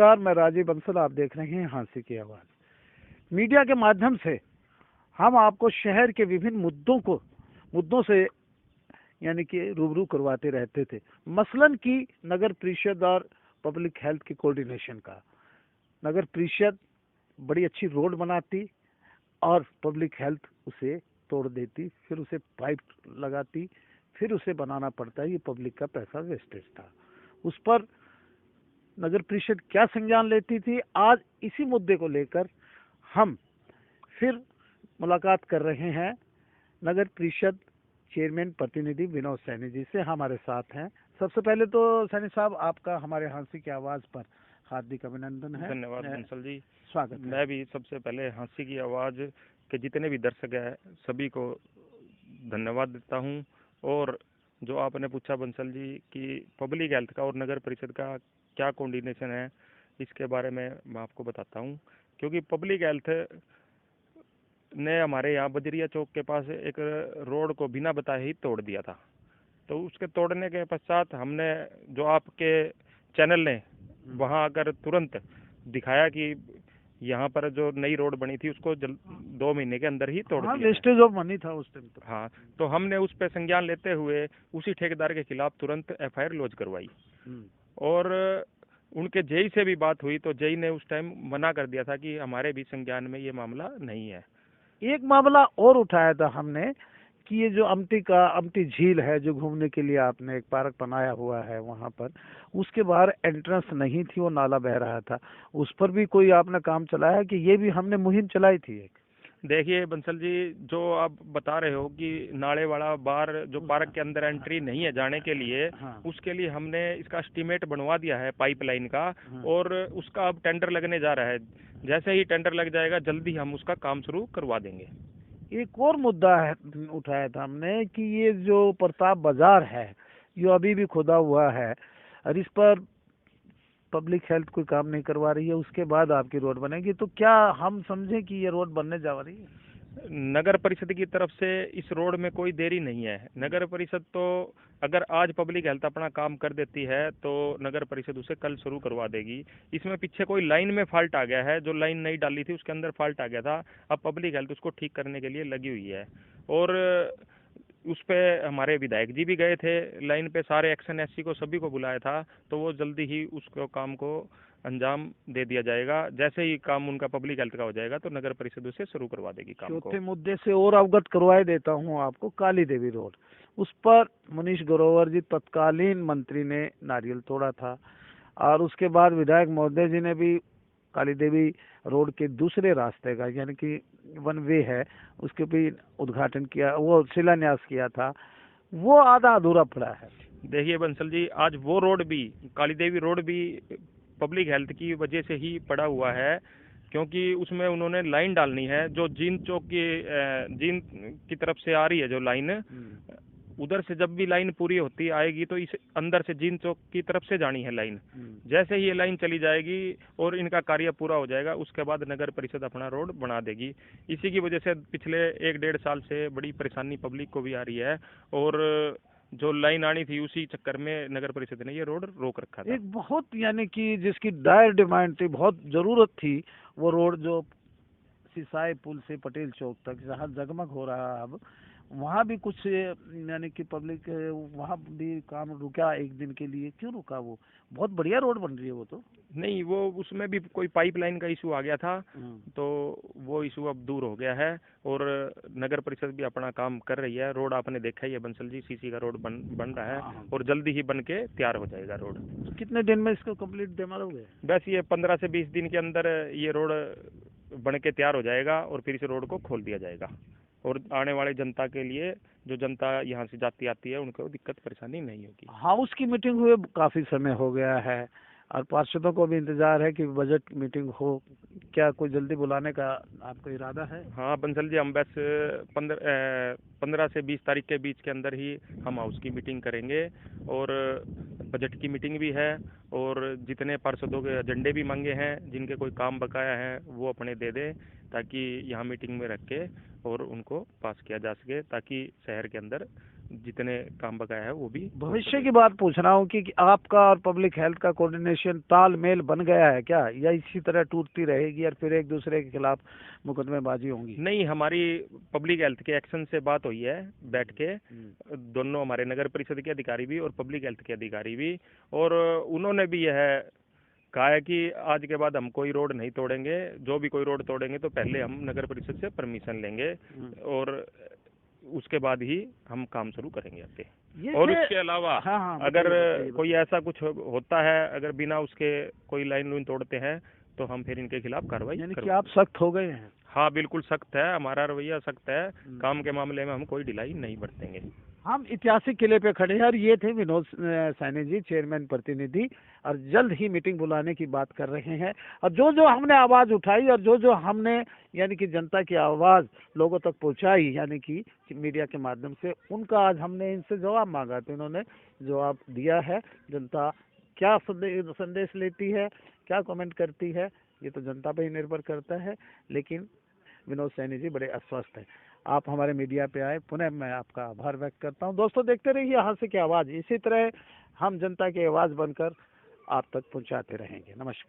नमस्कार, मैं राजीव बंसल। आप देख रहे हैं हाँसी की आवाज़। मीडिया के माध्यम से हम आपको शहर के विभिन्न मुद्दों से यानी कि रूबरू करवाते रहते थे। मसलन की नगर परिषद और पब्लिक हेल्थ की कोऑर्डिनेशन का। नगर परिषद बड़ी अच्छी रोड बनाती और पब्लिक हेल्थ उसे तोड़ देती, फिर उसे पाइप लगाती, फिर उसे बनाना पड़ता। ये पब्लिक का पैसा वेस्टेज था। उस पर नगर परिषद क्या संज्ञान लेती थी, आज इसी मुद्दे को लेकर हम फिर मुलाकात कर रहे हैं नगर परिषद चेयरमैन प्रतिनिधि विनोद सैनी जी से। हमारे साथ हैं। सबसे पहले तो सैनी साहब, आपका हमारे हाँसी की आवाज़ पर हार्दिक अभिनंदन है। धन्यवाद बंसल जी, स्वागत है। मैं भी सबसे पहले हाँसी की आवाज़ के जितने भी दर्शक हैं सभी को धन्यवाद देता हूं। और जो आपने पूछा बंसल जी कि पब्लिक हेल्थ का और नगर परिषद का क्या कोऑर्डिनेशन है, इसके बारे में मैं आपको बताता हूं। क्योंकि पब्लिक हेल्थ ने हमारे यहाँ बजरिया चौक के पास एक रोड को बिना बताए ही तोड़ दिया था। तो उसके तोड़ने के पश्चात हमने, जो आपके चैनल ने वहाँ आकर तुरंत दिखाया कि यहाँ पर जो नई रोड बनी थी उसको 2 महीने के अंदर ही तोड़ दिया। वेस्टेज ऑफ मनी था उस टाइम तो। हाँ, तो हमने उस पर संज्ञान लेते हुए उसी ठेकेदार के खिलाफ तुरंत एफआईआर लॉन्च करवाई। और उनके जेई से भी बात हुई तो जेई ने उस टाइम मना कर दिया था कि हमारे भी संज्ञान में ये मामला नहीं है। एक मामला और उठाया था हमने कि ये जो अमटी झील है, जो घूमने के लिए आपने एक पार्क बनाया हुआ है, वहाँ पर उसके बाहर एंट्रेंस नहीं थी, वो नाला बह रहा था। उस पर भी कोई आपने काम चलाया कि ये भी हमने मुहिम चलाई थी एक? देखिए बंसल जी, जो आप बता रहे हो कि नाले वाला बार जो पार्क के अंदर एंट्री नहीं है जाने के लिए, हाँ। उसके लिए हमने इसका एस्टीमेट बनवा दिया है पाइपलाइन का। हाँ। और उसका अब टेंडर लगने जा रहा है। जैसे ही टेंडर लग जाएगा जल्दी हम उसका काम शुरू करवा देंगे। एक और मुद्दा है उठाया था हमने कि ये जो प्रताप बाजार है, ये अभी भी खुदा हुआ है और इस पर पब्लिक हेल्थ कोई काम नहीं करवा रही है। उसके बाद आपकी रोड बनेगी, तो क्या हम समझें कि ये रोड बनने जा रही है? नगर परिषद की तरफ से इस रोड में कोई देरी नहीं है। नगर परिषद तो अगर आज पब्लिक हेल्थ अपना काम कर देती है तो नगर परिषद उसे कल शुरू करवा देगी। इसमें पीछे कोई लाइन में फॉल्ट आ गया है, जो लाइन नहीं डाली थी उसके अंदर फॉल्ट आ गया था। अब पब्लिक हेल्थ उसको ठीक करने के लिए लगी हुई है। और उस पे हमारे विधायक जी भी गए थे लाइन पे, सारे एक्शन एससी को सभी को बुलाया था। तो वो जल्दी ही उसको काम को अंजाम दे दिया जाएगा। जैसे ही काम उनका पब्लिक हेल्थ का हो जाएगा तो नगर परिषद उसे शुरू करवा देगी काम को। चौथे मुद्दे से और अवगत करवाए देता हूँ आपको। काली देवी रोड, उस पर मनीष ग्रोवर जी तत्कालीन मंत्री ने नारियल तोड़ा था और उसके बाद विधायक महोदय जी ने भी काली देवी रोड के दूसरे रास्ते का, यानी कि वन वे है, उसके भी उद्घाटन किया, वो शिलान्यास किया था। वो आधा अधूरा पड़ा है। देखिए बंसल जी, आज वो रोड भी, काली देवी रोड भी पब्लिक हेल्थ की वजह से ही पड़ा हुआ है। क्योंकि उसमें उन्होंने लाइन डालनी है जो जींद चौक जींद की तरफ से आ रही है, जो लाइन उधर से जब भी लाइन पूरी होती आएगी तो इस अंदर से जींद चौक की तरफ से जानी है लाइन। जैसे ही ये लाइन चली जाएगी और इनका कार्य पूरा हो जाएगा, उसके बाद नगर परिषद अपना रोड बना देगी। इसी की वजह से पिछले 1-1.5 साल से बड़ी परेशानी पब्लिक को भी आ रही है। और जो लाइन आनी थी उसी चक्कर में नगर परिषद ने ये रोड रोक रखा था। एक बहुत, यानी कि जिसकी डायर डिमांड थी, बहुत जरूरत थी, वो रोड जो सिसाई पुल से पटेल चौक तक जहाँ जगमग हो रहा है अब, वहाँ भी कुछ यानी कि पब्लिक, वहाँ भी काम रुका एक दिन के लिए। क्यों रुका? वो बहुत बढ़िया रोड बन रही है वो तो। नहीं, वो उसमें भी कोई पाइपलाइन का इशू आ गया था, तो वो इशू अब दूर हो गया है। और नगर परिषद भी अपना काम कर रही है। रोड आपने देखा ही है बंसल जी, सीसी का रोड बन रहा है और जल्दी ही बन के तैयार हो जाएगा रोड। तो कितने दिन में इसको कंप्लीट मारोगे? बस ये 15 से 20 दिन के अंदर ये रोड बन के तैयार हो जाएगा और फिर इस रोड को खोल दिया जाएगा। और आने वाले जनता के लिए, जो जनता यहाँ से जाती आती है, उनको दिक्कत परेशानी नहीं होगी। हाउस की मीटिंग हुए काफी समय हो गया है और पार्षदों को भी इंतजार है कि बजट मीटिंग हो। क्या कोई जल्दी बुलाने का आपका इरादा है? हाँ बंसल जी, हम बस 15 से 20 तारीख के बीच के अंदर ही हम हाउस की मीटिंग करेंगे। और बजट की मीटिंग भी है। और जितने पार्षदों के एजेंडे भी मांगे हैं, जिनके कोई काम बकाया है, वो अपने दे दें ताकि यहाँ मीटिंग में रख के और उनको पास किया जा सके, ताकि शहर के अंदर जितने काम बकाया है वो भी भविष्य की बात पूछ रहा हूँ कि आपका और पब्लिक हेल्थ का कोऑर्डिनेशन तालमेल बन गया है क्या, या इसी तरह टूटती रहेगी और फिर एक दूसरे के खिलाफ मुकदमेबाजी होंगी? नहीं, हमारी पब्लिक हेल्थ के एक्शन से बात हुई है बैठ के, दोनों हमारे नगर परिषद के अधिकारी भी और पब्लिक हेल्थ के अधिकारी भी, और उन्होंने भी यह कहा है कि आज के बाद हम कोई रोड नहीं तोड़ेंगे, जो भी कोई रोड तोड़ेंगे तो पहले हम नगर परिषद से परमिशन लेंगे और उसके बाद ही हम काम शुरू करेंगे आगे। और इसके अलावा अगर कोई ऐसा कुछ होता है, अगर बिना उसके कोई लाइन लूइन तोड़ते हैं तो हम फिर इनके खिलाफ कार्रवाई यानी कि आप सख्त हो गए हैं? हाँ बिल्कुल सख्त है, हमारा रवैया सख्त है, काम के मामले में हम कोई ढिलाई नहीं बरतेंगे। हम ऐतिहासिक किले पे खड़े हैं और ये थे विनोद सैनी जी, चेयरमैन प्रतिनिधि, और जल्द ही मीटिंग बुलाने की बात कर रहे हैं। और जो जो हमने आवाज़ उठाई और जो जो हमने यानी कि जनता की आवाज़ लोगों तक पहुंचाई, यानी कि मीडिया के माध्यम से, उनका आज हमने इनसे जवाब मांगा तो इन्होंने जवाब दिया है। जनता क्या संदेश लेती है, क्या कमेंट करती है, ये तो जनता पे ही निर्भर करता है। लेकिन विनोद सैनी जी बड़े आश्वस्त हैं। आप हमारे मीडिया पे आए, पुनः मैं आपका आभार व्यक्त करता हूं। दोस्तों देखते रहिए हास्य की आवाज़, इसी तरह हम जनता की आवाज़ बनकर आप तक पहुंचाते रहेंगे। नमस्कार।